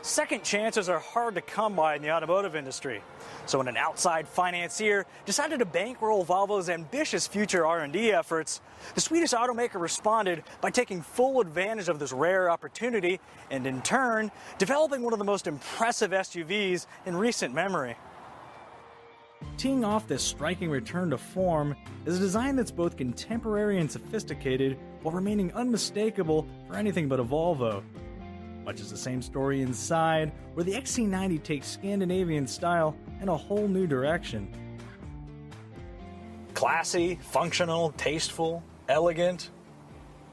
Second chances are hard to come by in the automotive industry. So when an outside financier decided to bankroll Volvo's ambitious future R&D efforts, the Swedish automaker responded by taking full advantage of this rare opportunity and, in turn, developing one of the most impressive SUVs in recent memory. Teeing off this striking return to form is a design that's both contemporary and sophisticated while remaining unmistakable for anything but a Volvo. Much is the same story inside, where the XC90 takes Scandinavian style in a whole new direction. Classy, functional, tasteful, elegant,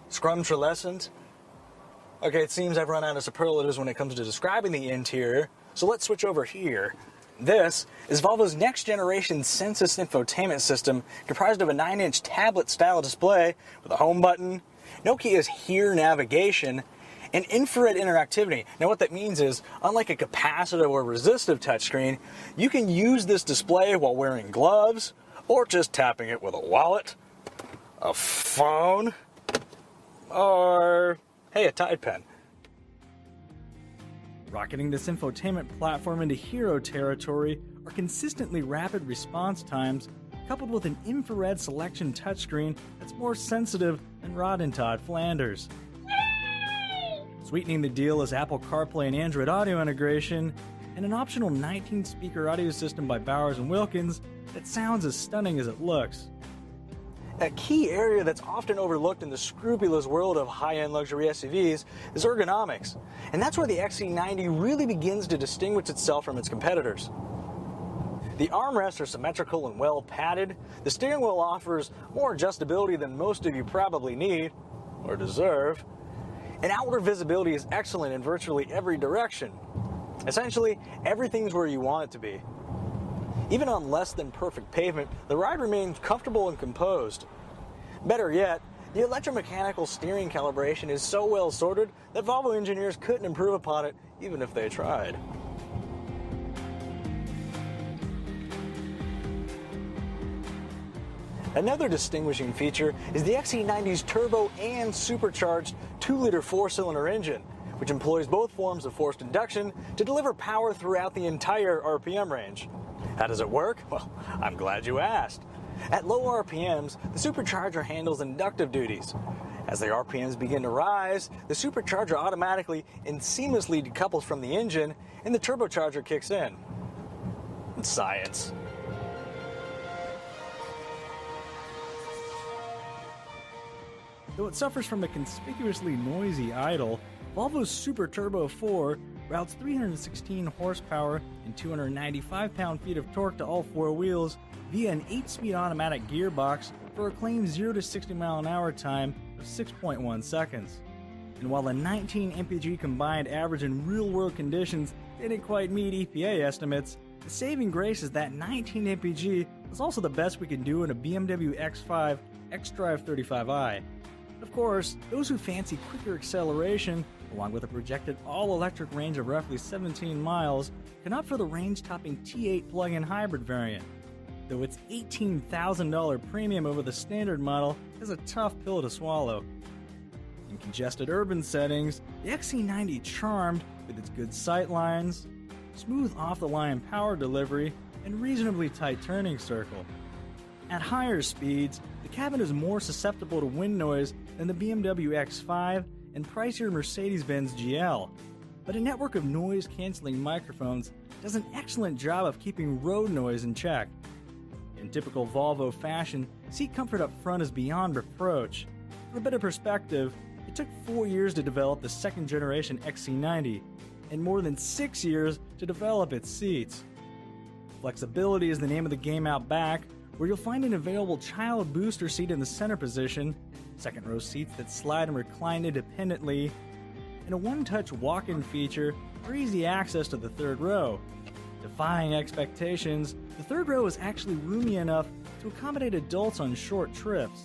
scrumptious. Okay, it seems I've run out of superlatives when it comes to describing the interior, so let's switch over here. This is Volvo's next generation Sensus infotainment system, comprised of a 9-inch tablet-style display with a home button, Nokia's Here navigation, and infrared interactivity. Now what that means is, unlike a capacitive or resistive touchscreen, you can use this display while wearing gloves, or just tapping it with a wallet, a phone, or, hey, a Tide pen. Rocketing this infotainment platform into hero territory are consistently rapid response times, coupled with an infrared selection touchscreen that's more sensitive than Rod and Todd Flanders. Sweetening the deal is Apple CarPlay and Android Auto integration, and an optional 19-speaker audio system by Bowers & Wilkins that sounds as stunning as it looks. A key area that's often overlooked in the scrupulous world of high-end luxury SUVs is ergonomics, and that's where the XC90 really begins to distinguish itself from its competitors. The armrests are symmetrical and well padded, the steering wheel offers more adjustability than most of you probably need, or deserve, and outward visibility is excellent in virtually every direction. Essentially, everything's where you want it to be. Even on less than perfect pavement, the ride remains comfortable and composed. Better yet, the electromechanical steering calibration is so well sorted that Volvo engineers couldn't improve upon it even if they tried. Another distinguishing feature is the XC90's turbo and supercharged 2-liter 4-cylinder engine, which employs both forms of forced induction to deliver power throughout the entire RPM range. How does it work? Well, I'm glad you asked. At low RPMs, the supercharger handles inductive duties. As the RPMs begin to rise, the supercharger automatically and seamlessly decouples from the engine, and the turbocharger kicks in. It's science. Though it suffers from a conspicuously noisy idle, Volvo's Super Turbo 4 routes 316 horsepower and 295 pound-feet of torque to all four wheels via an 8-speed automatic gearbox for a claimed 0 to 60 mile an hour time of 6.1 seconds. And while the 19 mpg combined average in real-world conditions didn't quite meet EPA estimates, the saving grace is that 19 mpg is also the best we can do in a BMW X5 xDrive 35i. Of course, those who fancy quicker acceleration, along with a projected all-electric range of roughly 17 miles, can opt for the range-topping T8 plug-in hybrid variant. Though its $18,000 premium over the standard model is a tough pill to swallow. In congested urban settings, the XC90 charmed with its good sight lines, smooth off-the-line power delivery, and reasonably tight turning circle. At higher speeds, the cabin is more susceptible to wind noise than the BMW X5 and pricier Mercedes-Benz GL, but a network of noise-canceling microphones does an excellent job of keeping road noise in check. In typical Volvo fashion, seat comfort up front is beyond reproach. For a bit of perspective, it took 4 years to develop the second-generation XC90, and more than 6 years to develop its seats. Flexibility is the name of the game out back, where you'll find an available child booster seat in the center position, second-row seats that slide and recline independently, and a one-touch walk-in feature for easy access to the third row. Defying expectations, the third row is actually roomy enough to accommodate adults on short trips.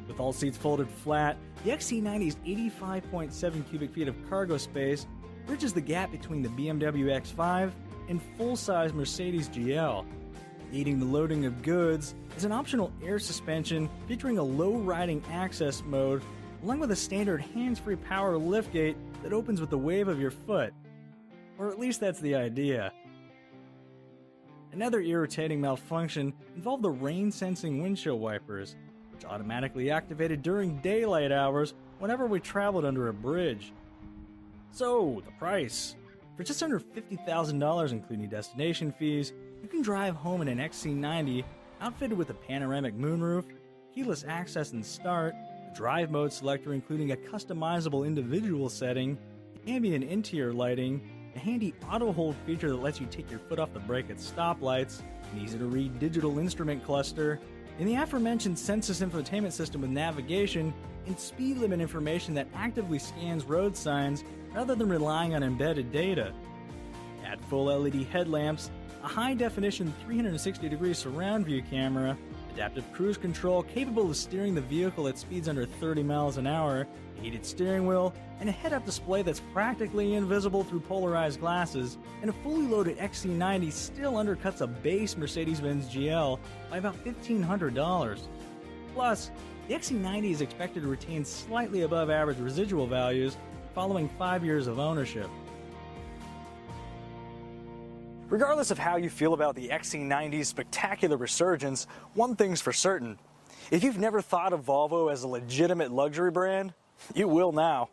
With all seats folded flat, the XC90's 85.7 cubic feet of cargo space bridges the gap between the BMW X5 and full-size Mercedes GL. Aiding the loading of goods is an optional air suspension featuring a low-riding access mode, along with a standard hands-free power liftgate that opens with the wave of your foot. or at least that's the idea. Another irritating malfunction involved the rain-sensing windshield wipers, which automatically activated during daylight hours whenever we traveled under a bridge. So, the price. For just under $50,000 including destination fees, you can drive home in an XC90 outfitted with a panoramic moonroof, keyless access and start, a drive mode selector including a customizable individual setting, ambient interior lighting, a handy auto hold feature that lets you take your foot off the brake at stoplights, an easy-to-read digital instrument cluster, and the aforementioned Sensus infotainment system with navigation and speed limit information that actively scans road signs rather than relying on embedded data. Add full LED headlamps, a high-definition 360-degree surround view camera, adaptive cruise control capable of steering the vehicle at speeds under 30 miles an hour, a heated steering wheel, and a head-up display that's practically invisible through polarized glasses, and a fully loaded XC90 still undercuts a base Mercedes-Benz GL by about $1,500. Plus, the XC90 is expected to retain slightly above average residual values following 5 years of ownership. Regardless of how you feel about the XC90's spectacular resurgence, one thing's for certain. If you've never thought of Volvo as a legitimate luxury brand, you will now.